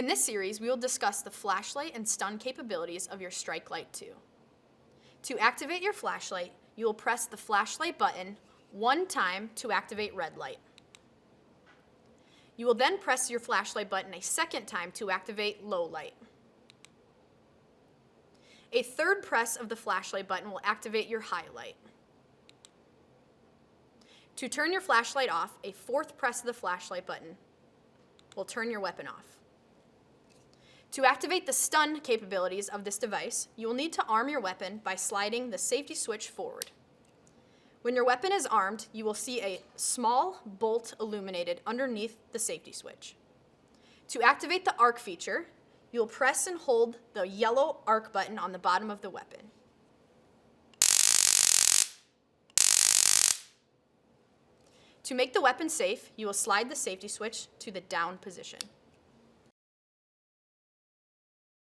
In this series, we will discuss the flashlight and stun capabilities of your StrikeLight 2. To activate your flashlight, you will press the flashlight button one time to activate red light. You will then press your flashlight button a second time to activate low light. A third press of the flashlight button will activate your highlight. To turn your flashlight off, a fourth press of the flashlight button will turn your weapon off. To activate the stun capabilities of this device, you will need to arm your weapon by sliding the safety switch forward. When your weapon is armed, you will see a small bolt illuminated underneath the safety switch. To activate the arc feature, you will press and hold the yellow arc button on the bottom of the weapon. To make the weapon safe, you will slide the safety switch to the down position.